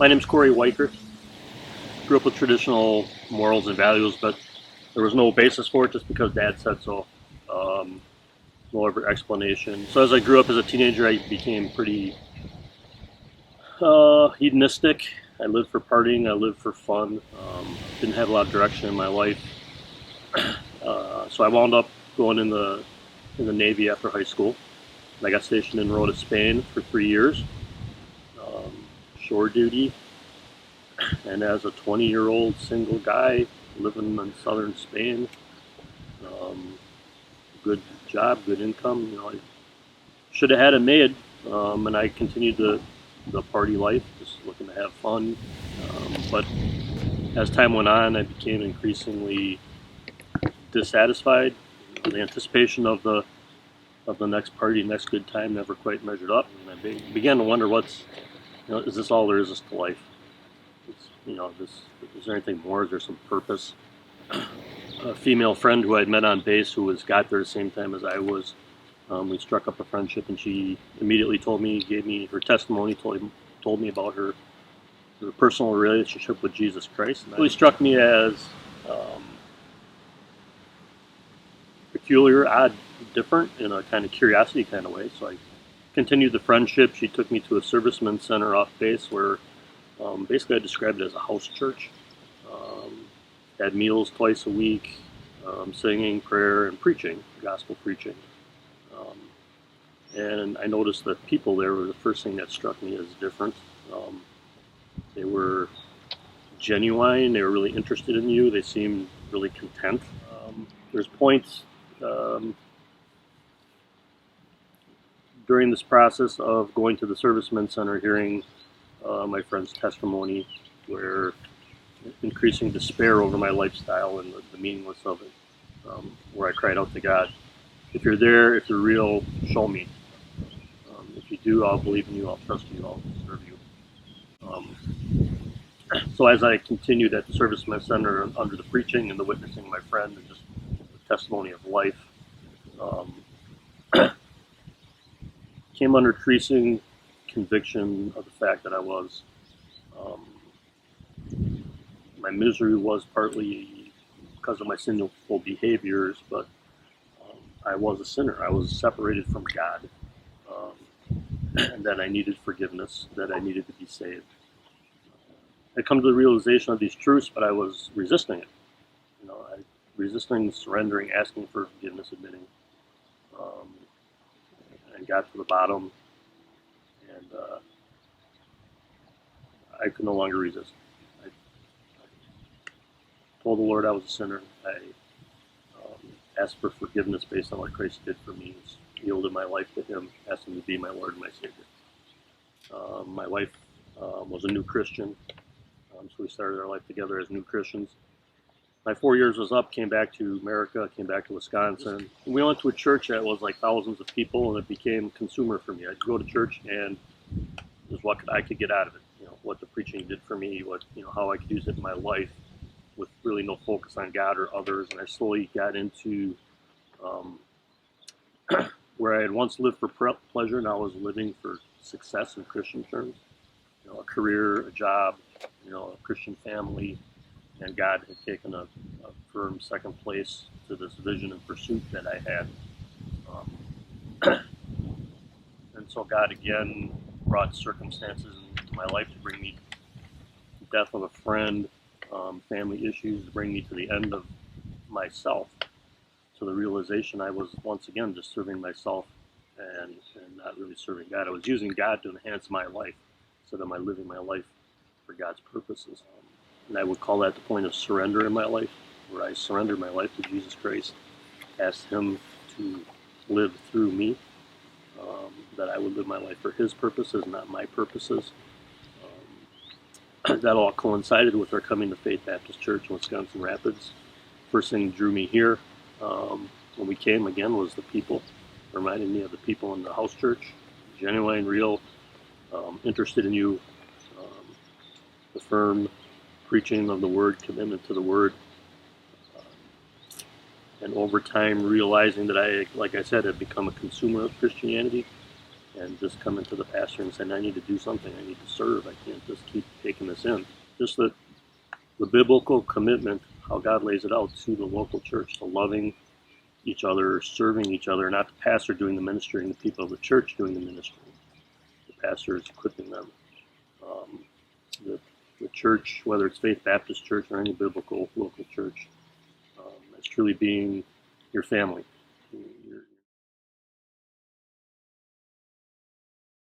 My name's Corey Weichert. Grew up with traditional morals and values, but there was no basis for it just because Dad said so. No other explanation. So as I grew up as a teenager, I became pretty hedonistic. I lived for partying. I lived for fun. Didn't have a lot of direction in my life. So I wound up going in the Navy after high school. I got stationed in Rota, Spain for 3 years, shore duty. And as a 20-year-old single guy living in southern Spain, good job, good income. I should have had it made, and I continued the party life, just looking to have fun. But as time went on, I became increasingly dissatisfied. The anticipation of the next party, next good time, never quite measured up, and I began to wonder, is this all there is to life? Is there anything more? Is there some purpose? A female friend who I'd met on base who got there the same time as I was, we struck up a friendship, and she immediately gave me her testimony, told me about her personal relationship with Jesus Christ. And it really struck me as peculiar, odd, different, in a kind of curiosity kind of way. So I continued the friendship. She took me to a servicemen center off base where basically I described it as a house church. Had meals twice a week, singing, prayer, and preaching, gospel preaching. And I noticed that people there were the first thing that struck me as different. They were genuine. They were really interested in you. They seemed really content. There's points during this process of going to the servicemen center, hearing my friend's testimony, where increasing despair over my lifestyle and the meaningless of it, where I cried out to God, if you're there, if you're real, show me. If you do, I'll believe in you, I'll trust you, I'll serve you. So as I continued at the servicemen center under the preaching and the witnessing of my friend and just the testimony of life, came under increasing conviction of the fact that I was, my misery was partly because of my sinful behaviors, but I was a sinner. I was separated from God, and that I needed forgiveness, that I needed to be saved. I come to the realization of these truths, but I was resisting it. Resisting, surrendering, asking for forgiveness, admitting, and got to the bottom, and I could no longer resist. I told the Lord I was a sinner. I asked for forgiveness based on what Christ did for me. Yielded my life to Him, asked Him to be my Lord and my Savior. My wife was a new Christian, so we started our life together as new Christians. My 4 years was up, came back to America, came back to Wisconsin. And we went to a church that was like thousands of people, and it became consumer for me. I'd go to church and just what I could get out of it. What the preaching did for me, how I could use it in my life with really no focus on God or others. And I slowly got into where I had once lived for pleasure, now I was living for success in Christian terms. A career, a job, a Christian family, and God had taken a firm second place to this vision and pursuit that I had. And so God again brought circumstances into my life to bring me the death of a friend, family issues, to bring me to the end of myself. So the realization I was once again just serving myself and not really serving God. I was using God to enhance my life instead of living my life for God's purposes. And I would call that the point of surrender in my life, where I surrendered my life to Jesus Christ, asked Him to live through me, that I would live my life for His purposes, not my purposes. That all coincided with our Coming to Faith Baptist Church in Wisconsin Rapids. First thing that drew me here when we came again was the people. Reminded me of the people in the house church, genuine, real, interested in you, the firm preaching of the Word, commitment to the Word, and over time realizing that I, like I said, had become a consumer of Christianity, and just coming to the pastor and saying, I need to do something, I need to serve, I can't just keep taking this in. Just the biblical commitment, how God lays it out to the local church, to loving each other, serving each other, not the pastor doing the ministry and the people of the church doing the ministry. The pastor is equipping them. The, the church, whether it's Faith Baptist Church or any biblical local church, is truly being your family.